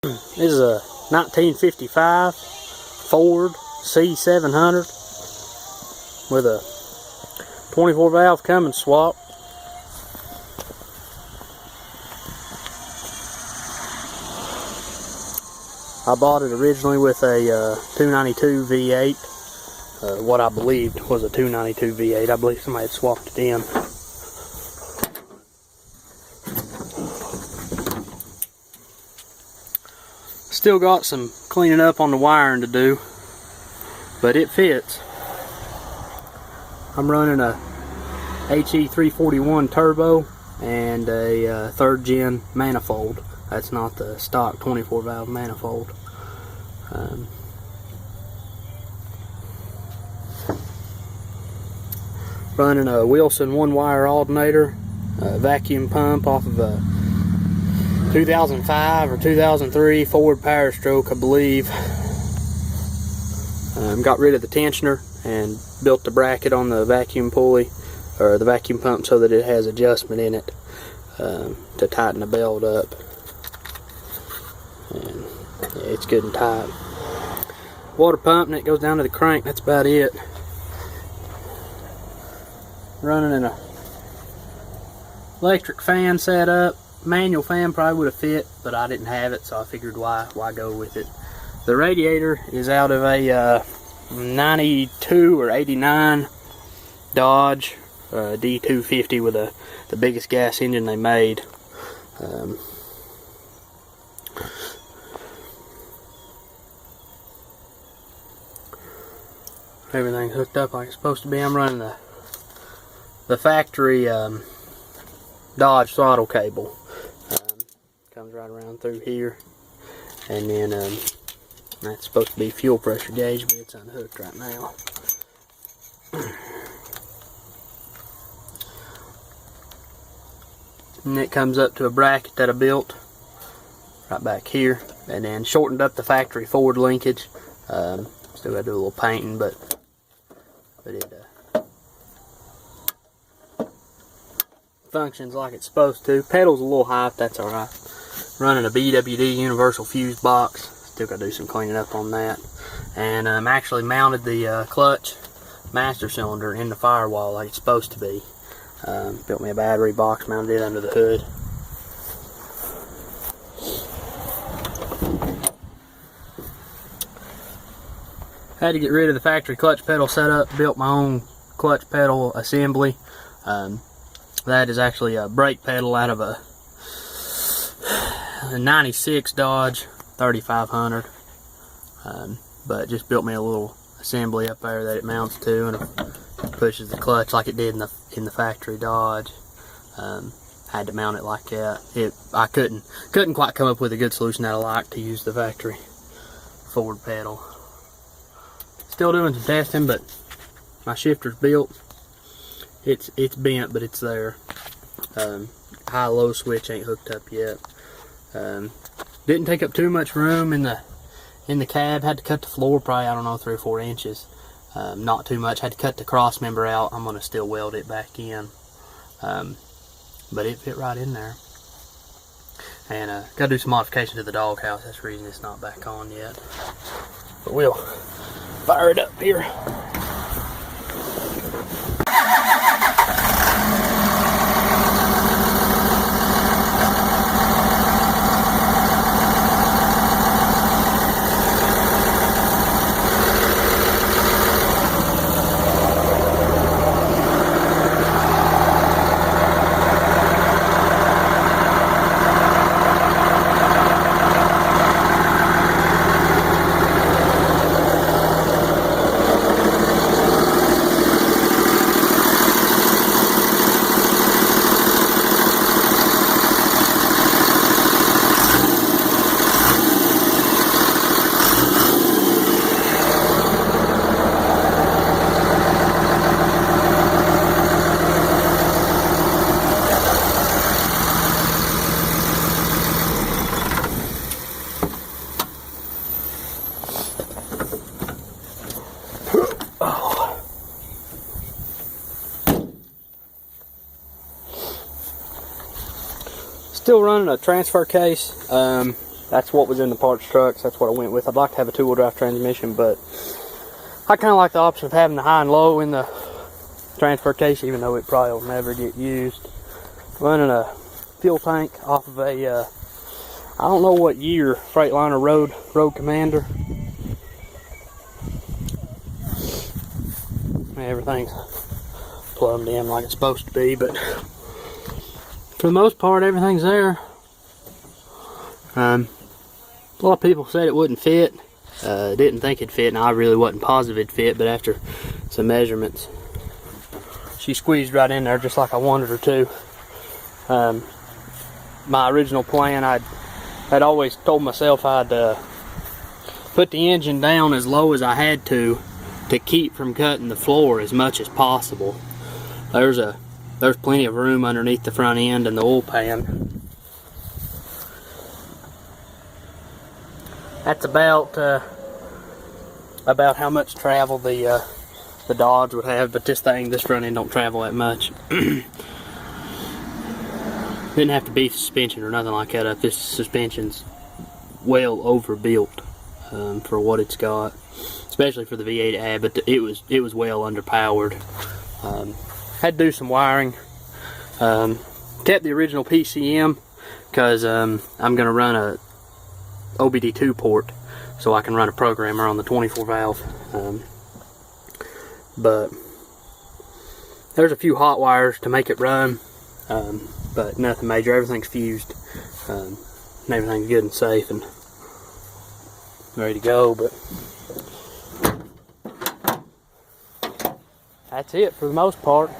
This is a 1955 Ford C700 with a 24 valve Cummins swap. I bought it originally with a 292 V8, what I believed was a 292 V8. I believe somebody had swapped it in. Still got some cleaning up on the wiring to do, but it fits. I'm running a HE341 turbo and a 3rd gen manifold. That's not the stock 24 valve manifold. Running a Wilson 1-wire alternator, a vacuum pump off of a 2005 or 2003 Ford Power Stroke, I believe. Got rid of the tensioner and built the bracket on the vacuum pulley or the vacuum pump so that it has adjustment in it to tighten the belt up. And yeah, it's good and tight. Water pump, and it goes down to the crank. That's about it. Running an electric fan setup. Manual fan probably would have fit, but I didn't have it, so I figured why go with it. The radiator is out of a 92 or 89 Dodge D250 with the biggest gas engine they made. Everything's hooked up like it's supposed to be. I'm running the factory Dodge throttle cable. Comes right around through here, and then that's supposed to be fuel pressure gauge, but it's unhooked right now. And it comes up to a bracket that I built right back here, and then shortened up the factory Ford linkage. Still got to do a little painting, but it functions like it's supposed to. Pedal's a little high, but that's alright. Running a BWD universal fuse box. Still got to do some cleaning up on that. And actually mounted the clutch master cylinder in the firewall like it's supposed to be. Built me a battery box, mounted it under the hood. Had to get rid of the factory clutch pedal setup. Built my own clutch pedal assembly. That is actually a brake pedal out of a 96 Dodge 3500. But just built me a little assembly up there that it mounts to, and it pushes the clutch like it did in the factory Dodge. Had to mount it like that. I couldn't quite come up with a good solution that I like to use the factory Ford pedal. Still doing some testing, but my shifter's built. It's bent, but it's there. High-low switch ain't hooked up yet. Didn't take up too much room in the cab. Had to cut the floor probably, I don't know, 3 or 4 inches. Not too much. Had to cut the cross member out. I'm gonna still weld it back in. But it fit right in there. And gotta do some modification to the doghouse. That's the reason it's not back on yet. But we'll fire it up here. Still running a transfer case. That that's what was in the parts trucks. That's what I went with. I'd like to have a 2-wheel drive transmission, but I kind of like the option of having the high and low in the transfer case, even though it probably will never get used. Running a fuel tank off of a, I don't know what year, Freightliner Road Commander. Everything's plumbed in like it's supposed to be, but for the most part, everything's there. A lot of people said it wouldn't fit. Didn't think it'd fit, and I really wasn't positive it'd fit, but after some measurements, she squeezed right in there just like I wanted her to. My original plan, I'd always told myself I'd put the engine down as low as I had to keep from cutting the floor as much as possible. There's plenty of room underneath the front end and the oil pan. That's about how much travel the Dodge would have, but this front end don't travel that much. Didn't have to beef suspension or nothing like that up. This suspension's well overbuilt for what it's got, especially for the V8 it had, but it was well underpowered. Had to do some wiring. Kept the original PCM because I'm going to run a OBD2 port so I can run a programmer on the 24 valve. But there's a few hot wires to make it run, but nothing major. Everything's fused, and everything's good and safe and ready to go. But that's it for the most part.